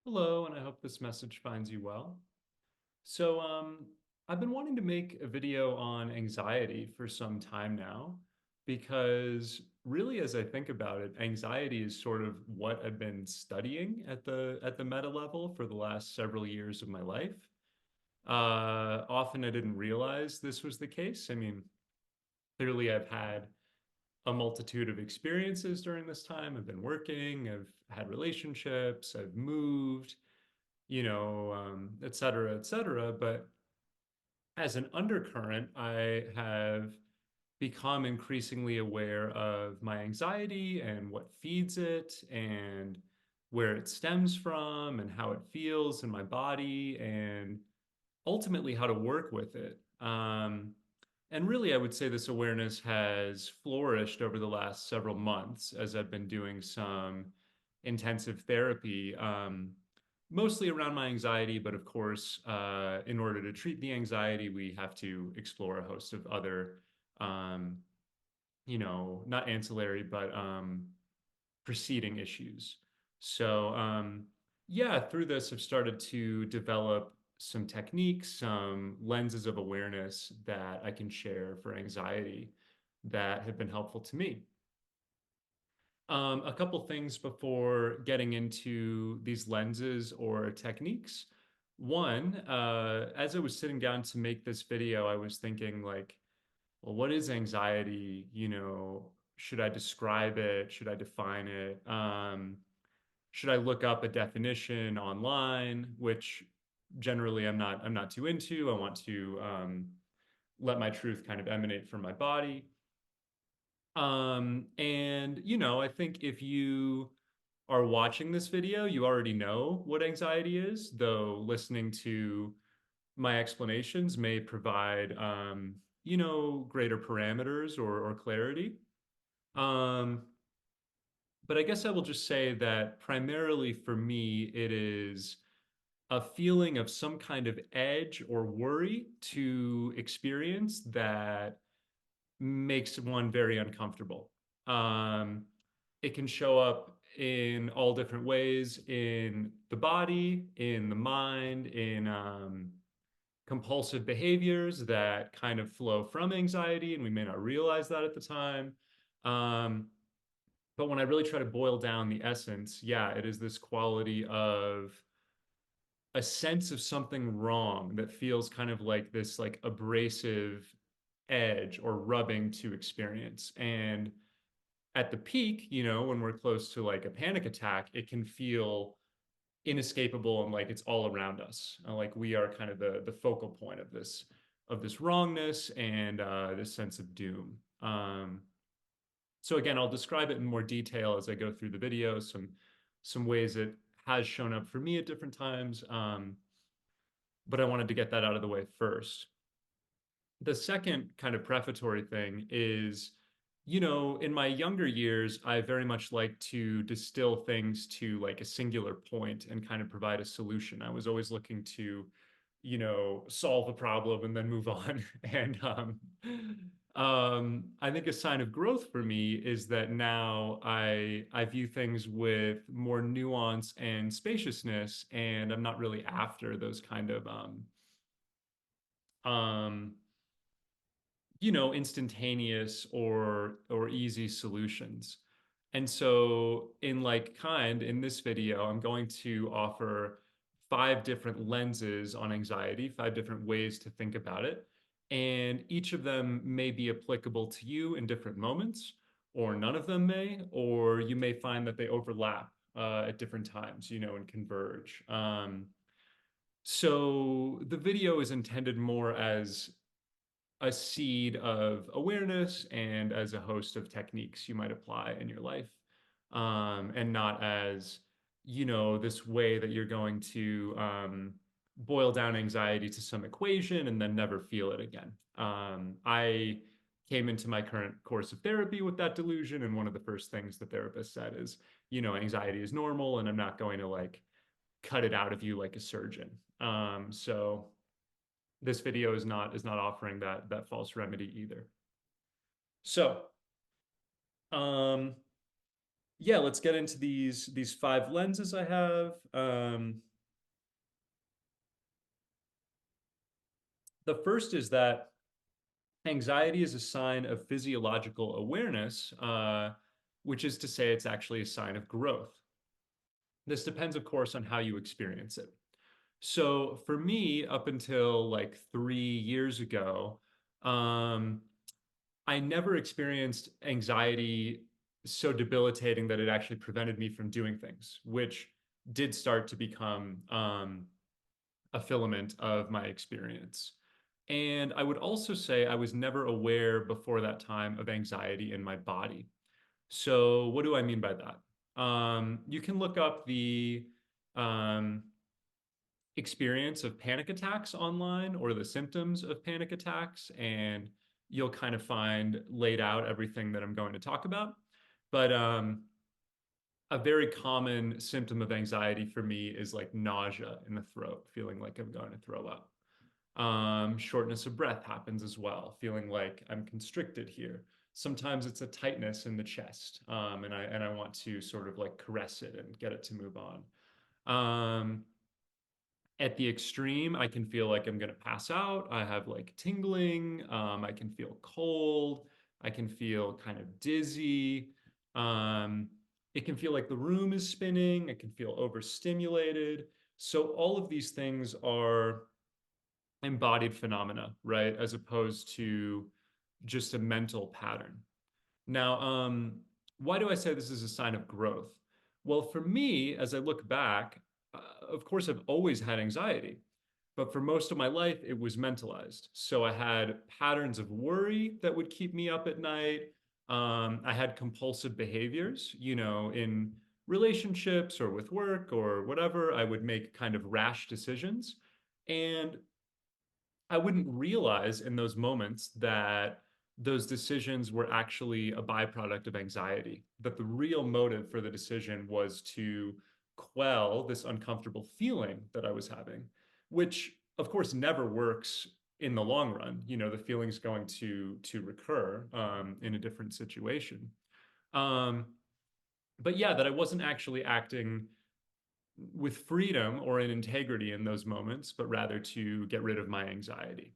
Hello, and I hope this message finds you well. So, I've been wanting to make a video on anxiety for some time now because really, as I think about it, anxiety is sort of what I've been studying at the meta level for the last several years of my life. Often I didn't realize this was the case. I mean, clearly I've had a multitude of experiences during this time. I've been working, I've had relationships, I've moved, et cetera, et cetera. But as an undercurrent, I have become increasingly aware of my anxiety and what feeds it and where it stems from and how it feels in my body and ultimately how to work with it. And really, I would say this awareness has flourished over the last several months as I've been doing some intensive therapy, mostly around my anxiety. But of course, in order to treat the anxiety, we have to explore a host of other, um, not ancillary, but preceding issues. So, yeah, through this, I've started to develop some techniques, some lenses of awareness that I can share for anxiety that have been helpful to me. A couple things before getting into these lenses or techniques. One, as I was sitting down to make this video, I was thinking like, well, what is anxiety? Should I describe it? Should I define it? Should I look up a definition online, which generally I'm not too into. I want to let my truth kind of emanate from my body. And I think if you are watching this video, you already know what anxiety is, though listening to my explanations may provide greater parameters or clarity. Um, but I guess I will just say that primarily for me, it is a feeling of some kind of edge or worry to experience that makes one very uncomfortable. Um, it can show up in all different ways in the body, in the mind, in compulsive behaviors that kind of flow from anxiety, and we may not realize that at the time. Um, but when I really try to boil down the essence, yeah, it is this quality of a sense of something wrong that feels kind of like this like abrasive edge or rubbing to experience. And at the peak, when we're close to like a panic attack, it can feel inescapable and like it's all around us. Like we are kind of the focal point of this wrongness and this sense of doom. So again, I'll describe it in more detail as I go through the video, some ways it has shown up for me at different times. But I wanted to get that out of the way first. The second kind of prefatory thing is, in my younger years, I very much like to distill things to like a singular point and kind of provide a solution. I was always looking to, solve a problem and then move on. And I think a sign of growth for me is that now I view things with more nuance and spaciousness, and I'm not really after those kind of um, instantaneous or easy solutions. And so in this video, I'm going to offer five different lenses on anxiety, five different ways to think about it. And each of them may be applicable to you in different moments, or none of them may, or you may find that they overlap at different times, and converge. So the video is intended more as a seed of awareness and as a host of techniques you might apply in your life, and not as this way that you're going to boil down anxiety to some equation and then never feel it again. I came into my current course of therapy with that delusion, and one of the first things the therapist said is, anxiety is normal, and I'm not going to like cut it out of you like a surgeon. So this video is not offering that false remedy either. So, um, Yeah, let's get into these five lenses I have. The first is that anxiety is a sign of physiological awareness, which is to say, it's actually a sign of growth. This depends, of course, on how you experience it. So for me, up until like 3 years ago, um, I never experienced anxiety so debilitating that it actually prevented me from doing things, which did start to become a filament of my experience. And I would also say I was never aware before that time of anxiety in my body. So, what do I mean by that? You can look up the um, experience of panic attacks online or the symptoms of panic attacks, and you'll kind of find laid out everything that I'm going to talk about. But a very common symptom of anxiety for me is like nausea in the throat, feeling like I'm going to throw up. Shortness of breath happens as well, feeling like I'm constricted here. Sometimes it's a tightness in the chest, and I want to sort of like caress it and get it to move on. Um, at the extreme, I can feel like I'm gonna pass out. I have like tingling. I can feel cold. I can feel kind of dizzy. Um, it can feel like the room is spinning. I can feel overstimulated. So all of these things are embodied phenomena, right? As opposed to just a mental pattern. Now, why do I say this is a sign of growth? Well, for me, as I look back, of course, I've always had anxiety, but for most of my life, it was mentalized. So I had patterns of worry that would keep me up at night. I had compulsive behaviors, in relationships or with work or whatever. I would make kind of rash decisions. And I wouldn't realize in those moments that those decisions were actually a byproduct of anxiety, that the real motive for the decision was to quell this uncomfortable feeling that I was having, which of course never works in the long run. The feeling's going to recur in a different situation. Um, but yeah, that I wasn't actually acting with freedom or in integrity in those moments, but rather to get rid of my anxiety.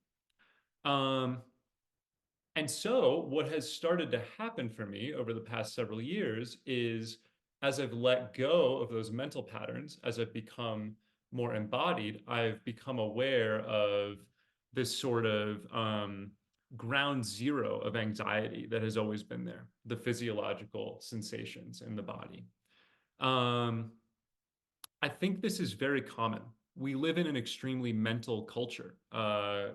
Um, and so, what has started to happen for me over the past several years is as I've let go of those mental patterns, as I've become more embodied, I've become aware of this sort of ground zero of anxiety that has always been there, the physiological sensations in the body. Um, I think this is very common. We live in an extremely mental culture.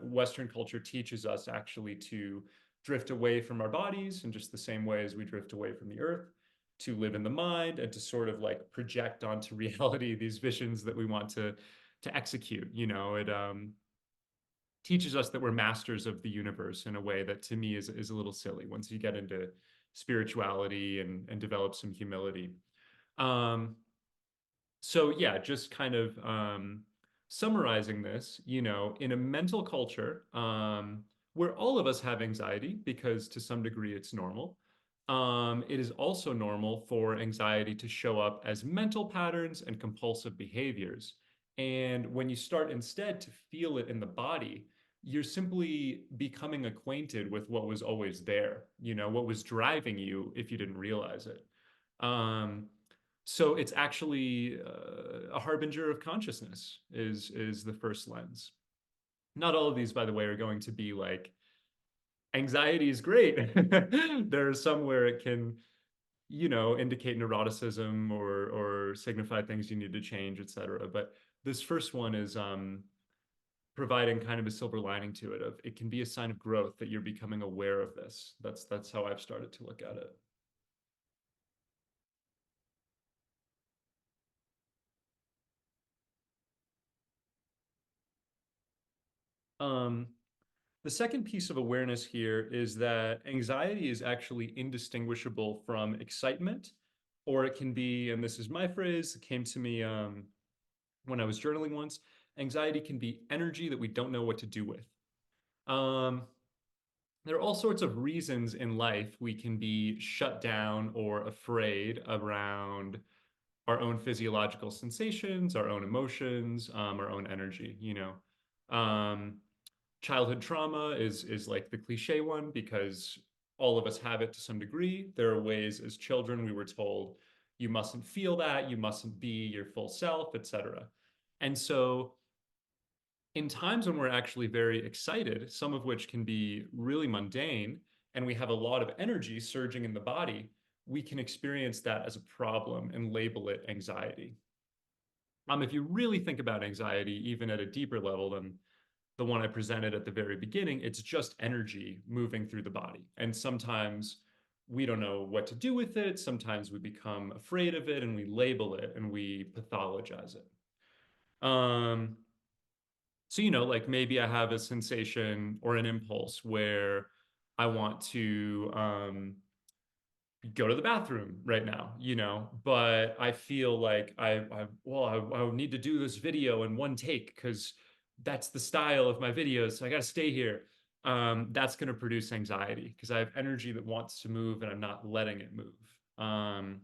Western culture teaches us actually to drift away from our bodies in just the same way as we drift away from the earth, to live in the mind and to sort of like project onto reality these visions that we want to execute. It teaches us that we're masters of the universe in a way that to me is a little silly once you get into spirituality and develop some humility. Um, so yeah, just kind of summarizing this, in a mental culture where all of us have anxiety because to some degree it's normal. It is also normal for anxiety to show up as mental patterns and compulsive behaviors. And when you start instead to feel it in the body, you're simply becoming acquainted with what was always there, what was driving you if you didn't realize it. Um, so it's actually a harbinger of consciousness is the first lens. Not all of these, by the way, are going to be like anxiety is great. There are some where it can, indicate neuroticism or signify things you need to change, etc. But this first one is providing kind of a silver lining to it of it can be a sign of growth that you're becoming aware of this. That's how I've started to look at it. Um, The second piece of awareness here is that anxiety is actually indistinguishable from excitement, or it can be, and this is my phrase, it came to me when I was journaling once, anxiety can be energy that we don't know what to do with. Um, there are all sorts of reasons in life we can be shut down or afraid around our own physiological sensations, our own emotions, our own energy, you know. Childhood trauma is like the cliche one because all of us have it to some degree. There are ways as children we were told you mustn't feel that, you mustn't be your full self, etc. And so in times when we're actually very excited, some of which can be really mundane, and we have a lot of energy surging in the body, we can experience that as a problem and label it anxiety. If you really think about anxiety, even at a deeper level than the one I presented at the very beginning, it's just energy moving through the body. And sometimes we don't know what to do with it. Sometimes we become afraid of it and we label it and we pathologize it. Um, so, you know, like maybe I have a sensation or an impulse where I want to go to the bathroom right now, you know, but I feel like I need to do this video in one take because that's the style of my videos. So I got to stay here. That's going to produce anxiety because I have energy that wants to move and I'm not letting it move. Um,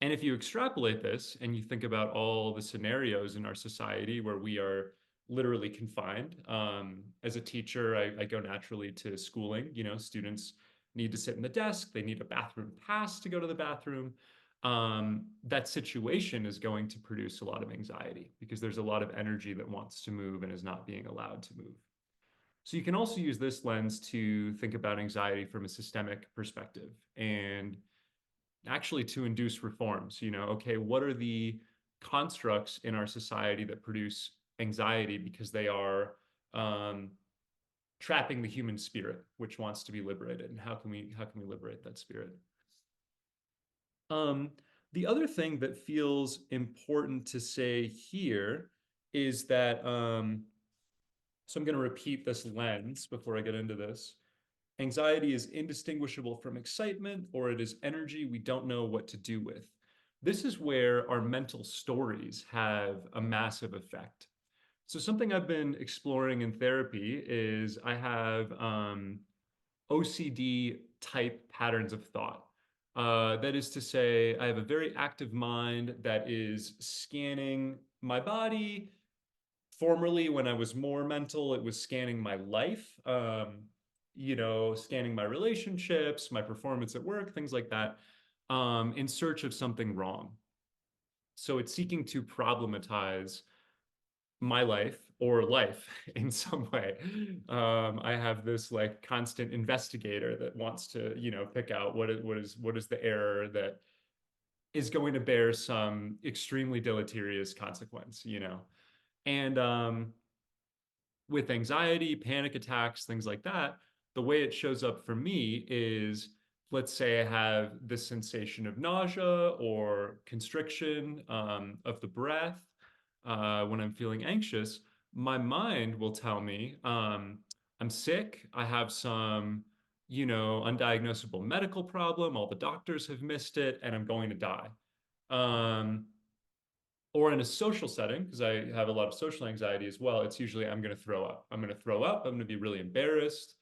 and if you extrapolate this and you think about all the scenarios in our society where we are literally confined, as a teacher, I go naturally to schooling. You know, students need to sit in the desk, they need a bathroom pass to go to the bathroom. That situation is going to produce a lot of anxiety because there's a lot of energy that wants to move and is not being allowed to move. So you can also use this lens to think about anxiety from a systemic perspective and actually to induce reforms. You know, okay, what are the constructs in our society that produce anxiety because they are um, trapping the human spirit, which wants to be liberated, and how can we liberate that spirit? Um, the other thing that feels important to say here is that so I'm going to repeat this lens before I get into this. Anxiety is indistinguishable from excitement, or it is energy we don't know what to do with. This is where our mental stories have a massive effect. So, something I've been exploring in therapy is I have OCD type patterns of thought. That is to say, I have a very active mind that is scanning my body. Formerly, when I was more mental, it was scanning my life, you know, scanning my relationships, my performance at work, things like that, in search of something wrong. So it's seeking to problematize my life or life in some way. I have this like constant investigator that wants to, you know, pick out what is the error that is going to bear some extremely deleterious consequence, you know. And with anxiety, panic attacks, things like that, the way it shows up for me is, let's say I have this sensation of nausea or constriction of the breath when I'm feeling anxious. My mind will tell me I'm sick, I have some, you know, undiagnosable medical problem, all the doctors have missed it, and I'm going to die. Um, or in a social setting, because I have a lot of social anxiety as well, it's usually I'm going to throw up. I'm going to throw up. I'm going to be really embarrassed.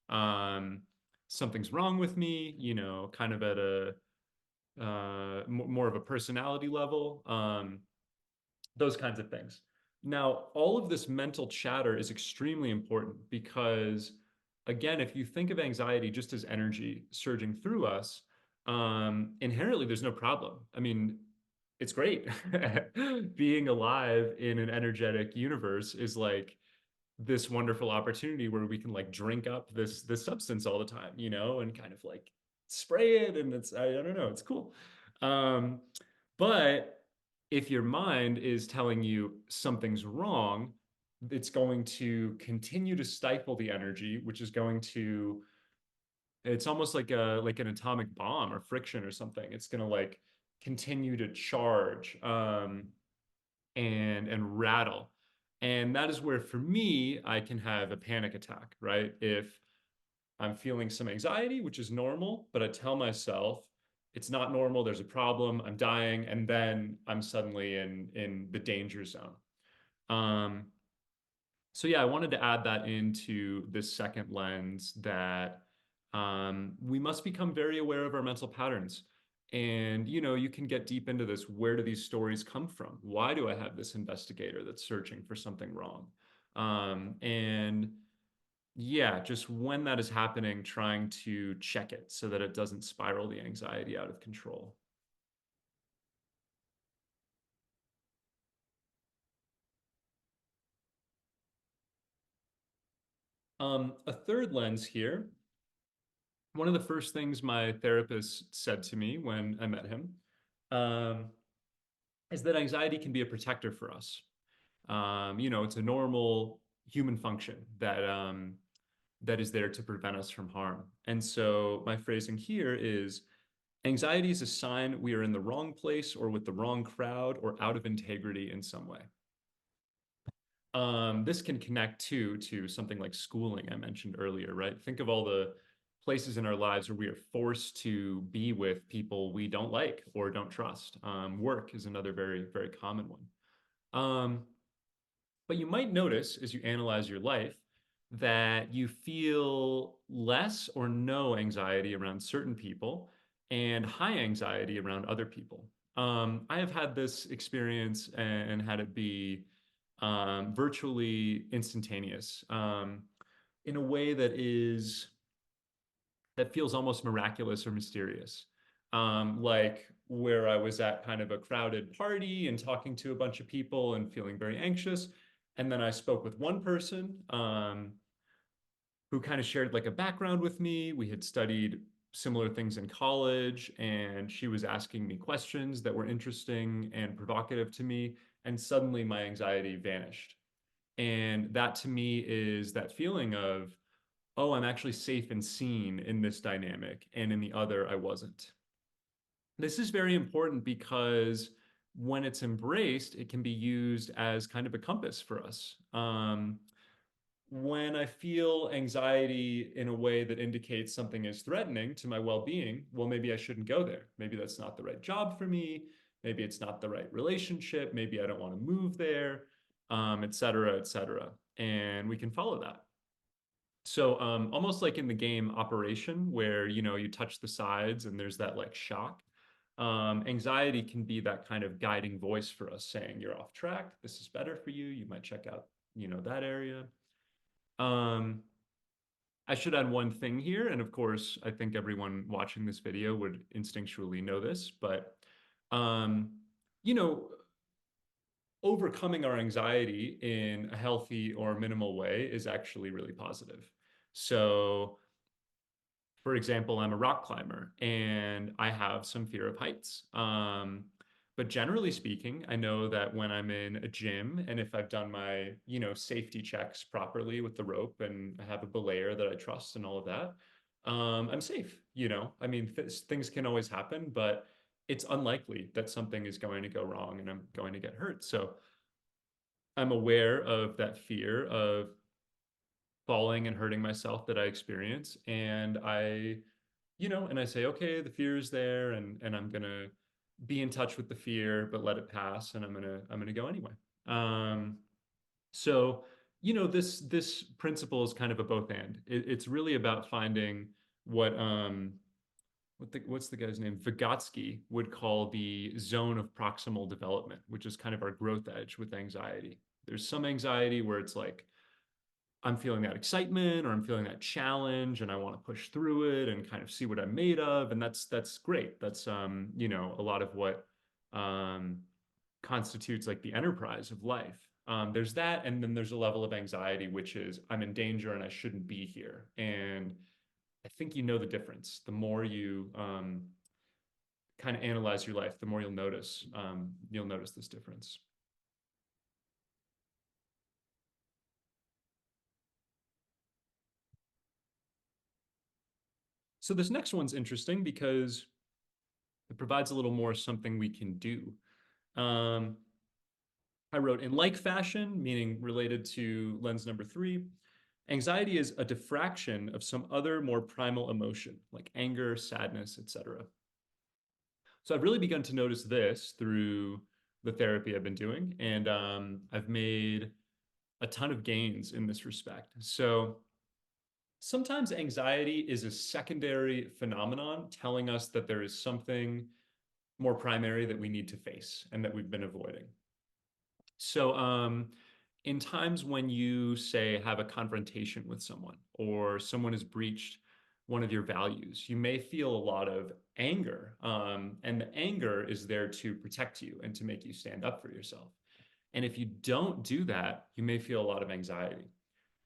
Um, Something's wrong with me, you know, kind of at a more of a personality level, those kinds of things. Now, all of this mental chatter is extremely important because, again, if you think of anxiety just as energy surging through us, inherently there's no problem. I mean, it's great. Being alive in an energetic universe is like this wonderful opportunity where we can like drink up this substance all the time, you know, and kind of like spray it, and I don't know, it's cool. Um, but if your mind is telling you something's wrong, it's going to continue to stifle the energy, which is going to, it's almost like a like an atomic bomb or friction or something. It's going to like continue to charge and rattle. And that is where for me I can have a panic attack, right? If I'm feeling some anxiety, which is normal, but I tell myself it's not normal, there's a problem, I'm dying, and then I'm suddenly in the danger zone. Um, So yeah, I wanted to add that into this second lens that we must become very aware of our mental patterns. And you can get deep into this. Where do these stories come from? Why do I have this investigator that's searching for something wrong? And yeah, just when that is happening, trying to check it so that it doesn't spiral the anxiety out of control. A third lens here. One of the first things my therapist said to me when I met him um, is that anxiety can be a protector for us. It's a normal human function that is there to prevent us from harm. And so my phrasing here is anxiety is a sign we are in the wrong place or with the wrong crowd or out of integrity in some way. This can connect to something like schooling I mentioned earlier, right? Think of all the places in our lives where we are forced to be with people we don't like or don't trust. Work is another very, very common one. Um, but you might notice as you analyze your life that you feel less or no anxiety around certain people and high anxiety around other people. I have had this experience and had it be virtually instantaneous in a way that feels almost miraculous or mysterious. Like where I was at kind of a crowded party and talking to a bunch of people and feeling very anxious. And then I spoke with one person who kind of shared like a background with me. We had studied similar things in college, and she was asking me questions that were interesting and provocative to me. And suddenly my anxiety vanished. And that to me is that feeling of, oh, I'm actually safe and seen in this dynamic, and in the other, I wasn't. This is very important because when it's embraced, it can be used as kind of a compass for us. When I feel anxiety in a way that indicates something is threatening to my well being, well, maybe I shouldn't go there. Maybe that's not the right job for me. Maybe it's not the right relationship. Maybe I don't want to move there, et cetera, et cetera. And we can follow that. So almost like in the game Operation, where you touch the sides and there's that like shock. Anxiety can be that kind of guiding voice for us saying you're off track. This is better for you. You might check out, that area. Um, I should add one thing here, and of course, I think everyone watching this video would instinctually know this, but um, you know, overcoming our anxiety in a healthy or minimal way is actually really positive. So for example, I'm a rock climber and I have some fear of heights. But generally speaking, I know that when I'm in a gym and if I've done my, safety checks properly with the rope and I have a belayer that I trust and all of that, I'm safe. I mean, things can always happen, but it's unlikely that something is going to go wrong and I'm going to get hurt. So I'm aware of that fear of falling and hurting myself that I experience. And I say, okay, the fear is there and I'm gonna be in touch with the fear, but let it pass and I'm gonna go anyway. Um, so, this principle is kind of a both and. It's really about finding what what's the guy's name? Vygotsky would call the zone of proximal development, which is kind of our growth edge with anxiety. There's some anxiety where it's like I'm feeling that excitement or I'm feeling that challenge and I want to push through it and kind of see what I'm made of. And that's great. That's a lot of what um constitutes like the enterprise of life. There's that, and then there's a level of anxiety, which is I'm in danger and I shouldn't be here. And I think the difference. The more you kind of analyze your life, the more you'll notice this difference. So this next one's interesting because it provides a little more something we can do. Um, I wrote in like fashion, meaning related to lens number three, anxiety is a diffraction of some other more primal emotion, like anger, sadness, etc. So I've really begun to notice this through the therapy I've been doing, and I've made a ton of gains in this respect. So sometimes anxiety is a secondary phenomenon telling us that there is something more primary that we need to face and that we've been avoiding. So, in times when you say have a confrontation with someone or someone has breached one of your values, you may feel a lot of anger. And the anger is there to protect you and to make you stand up for yourself. And if you don't do that, you may feel a lot of anxiety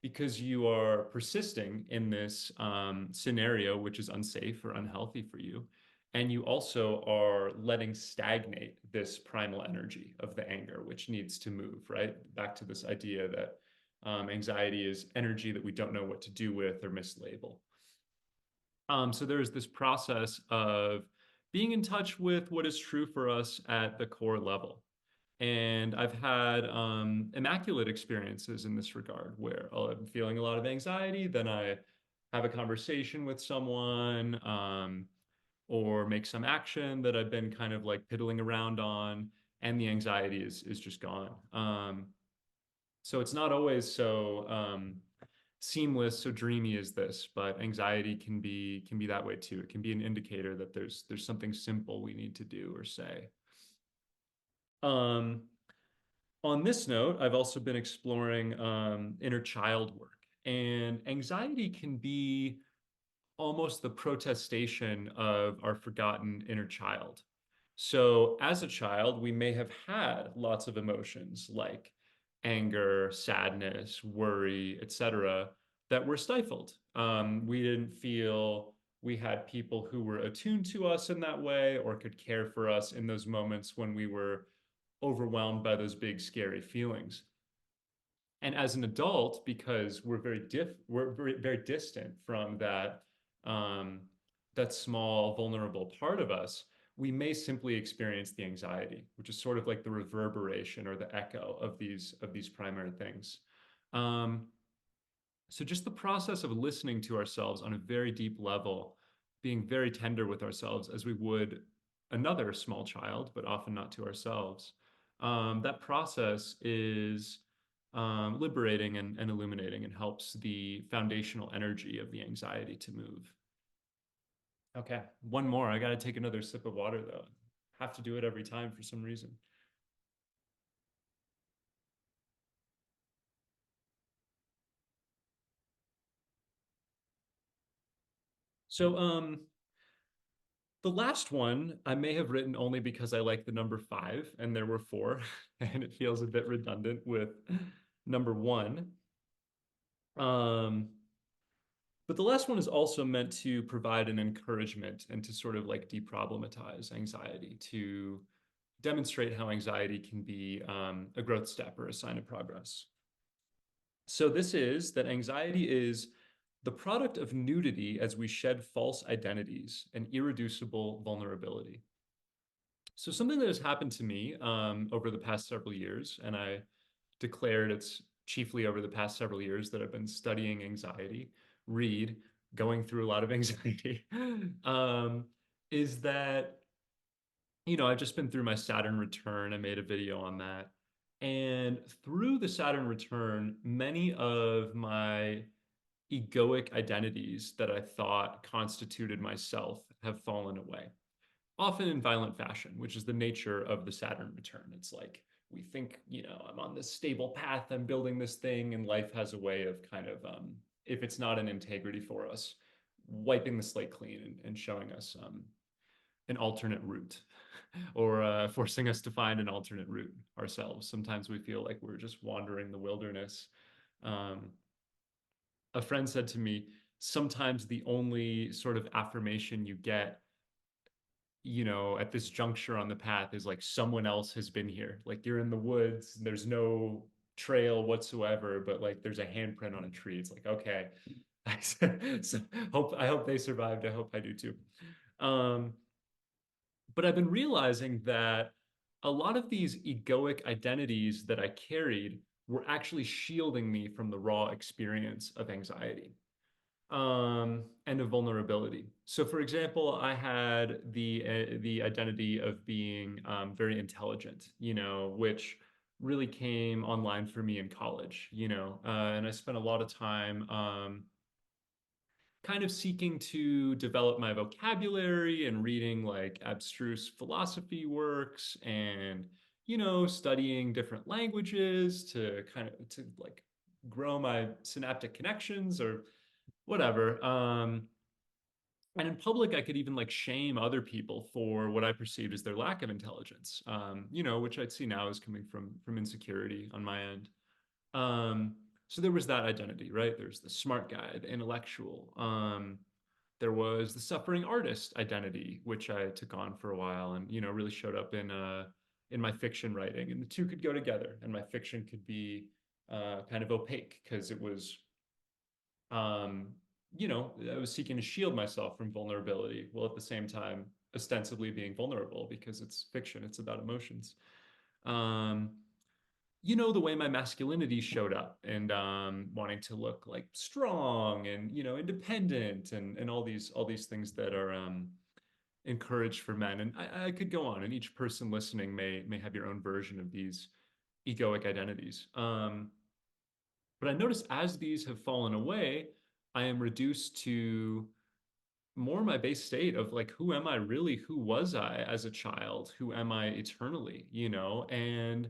because you are persisting in this scenario, which is unsafe or unhealthy for you. And you also are letting stagnate this primal energy of the anger, which needs to move, right? Back to this idea that anxiety is energy that we don't know what to do with or mislabel. So there's this process of being in touch with what is true for us at the core level. And I've had immaculate experiences in this regard where I'm feeling a lot of anxiety, then I have a conversation with someone or make some action that I've been kind of like piddling around on, and the anxiety is just gone. So it's not always so seamless, so dreamy as this, but anxiety can be that way too. It can be an indicator that there's something simple we need to do or say. Um, on this note, I've also been exploring inner child work, and anxiety can be almost the protestation of our forgotten inner child. So, as a child, we may have had lots of emotions like anger, sadness, worry, etc., that were stifled. We didn't feel we had people who were attuned to us in that way or could care for us in those moments when we were overwhelmed by those big, scary feelings. And as an adult, because we're very distant from um, that small, vulnerable part of us, we may simply experience the anxiety, which is sort of like the reverberation or the echo of these primary things. Um, so just the process of listening to ourselves on a very deep level, being very tender with ourselves as we would another small child, but often not to ourselves. That process is liberating and illuminating and helps the foundational energy of the anxiety to move. Okay, one more. I got to take another sip of water though. Have to do it every time for some reason. So, the last one I may have written only because I like the number five, and there were four, and it feels a bit redundant with number one. Um, but the last one is also meant to provide an encouragement and to sort of like deproblematize anxiety, to demonstrate how anxiety can be a growth step or a sign of progress. So, this is that anxiety is the product of nudity as we shed false identities and irreducible vulnerability. So something that has happened to me over the past several years, and I declared it's chiefly over the past several years that I've been studying anxiety, read, going through a lot of anxiety, um, is that, I've just been through my Saturn return. I made a video on that. And through the Saturn return, many of my egoic identities that I thought constituted myself have fallen away, often in violent fashion, which is the nature of the Saturn return. It's like we think, I'm on this stable path, I'm building this thing, and life has a way of kind of, if it's not an integrity for us, wiping the slate clean and showing us an alternate route or forcing us to find an alternate route ourselves. Sometimes we feel like we're just wandering the wilderness. Um, a friend said to me, sometimes the only sort of affirmation you get at this juncture on the path is like someone else has been here. Like you're in the woods, there's no trail whatsoever, but like there's a handprint on a tree. It's like, okay. So I hope they survived. I hope I do too. Um, but I've been realizing that a lot of these egoic identities that I carried were actually shielding me from the raw experience of anxiety and of vulnerability. So, for example, I had the identity of being very intelligent, which really came online for me in college, and I spent a lot of time kind of seeking to develop my vocabulary and reading like abstruse philosophy works and, studying different languages to kind of to like grow my synaptic connections or whatever. And in public, I could even like shame other people for what I perceived as their lack of intelligence, which I'd see now as coming from insecurity on my end. Um, so there was that identity, right? There's the smart guy, the intellectual. There was the suffering artist identity, which I took on for a while, and really showed up in my fiction writing. And the two could go together, and my fiction could be kind of opaque because it was um, I was seeking to shield myself from vulnerability while at the same time ostensibly being vulnerable because it's fiction, it's about emotions. Um, the way my masculinity showed up and wanting to look like strong and, independent and all these things that are encouraged for men. And I could go on, and each person listening may have your own version of these egoic identities. But I noticed as these have fallen away, I am reduced to more my base state of like, who am I really? Who was I as a child? Who am I eternally? And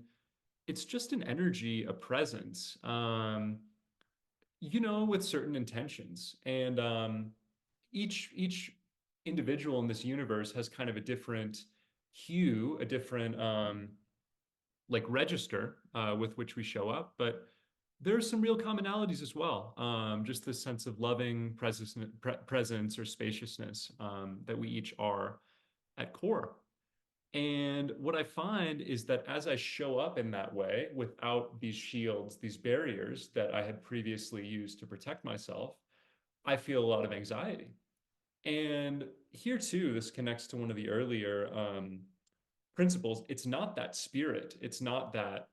it's just an energy, a presence, with certain intentions. And each individual in this universe has kind of a different hue, a different like register with which we show up, but there's some real commonalities as well. Just this sense of loving presence or spaciousness that we each are at core. And what I find is that as I show up in that way without these shields, these barriers that I had previously used to protect myself, I feel a lot of anxiety. And here too, this connects to one of the earlier principles. It's not that spirit, it's not that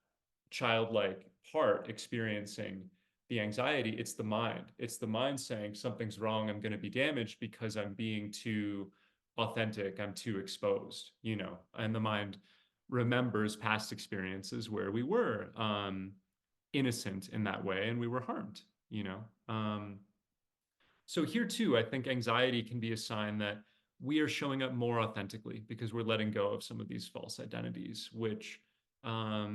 childlike heart experiencing the anxiety. It's the mind. It's the mind saying something's wrong. I'm going to be damaged because I'm being too authentic. I'm too exposed, and the mind remembers past experiences where we were innocent in that way and we were harmed, you know. So here too, I think anxiety can be a sign that we are showing up more authentically because we're letting go of some of these false identities, which,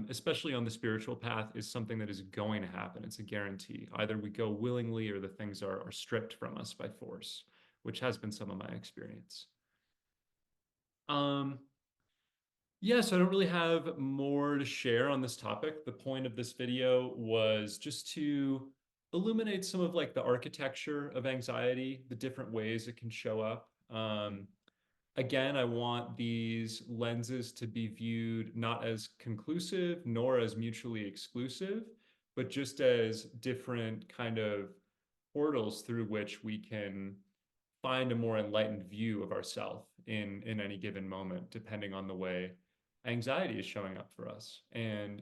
especially on the spiritual path, is something that is going to happen. It's a guarantee. Either we go willingly or the things are stripped from us by force, which has been some of my experience. Um, yeah, so I don't really have more to share on this topic. The point of this video was just to illuminate some of like the architecture of anxiety, the different ways it can show up. Again, I want these lenses to be viewed not as conclusive nor as mutually exclusive, but just as different kind of portals through which we can find a more enlightened view of ourself in any given moment, depending on the way anxiety is showing up for us. And,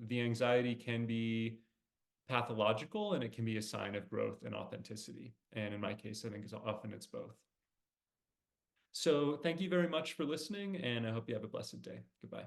the anxiety can be pathological and it can be a sign of growth and authenticity. And in my case, I think often it's both. So thank you very much for listening, and I hope you have a blessed day. Goodbye.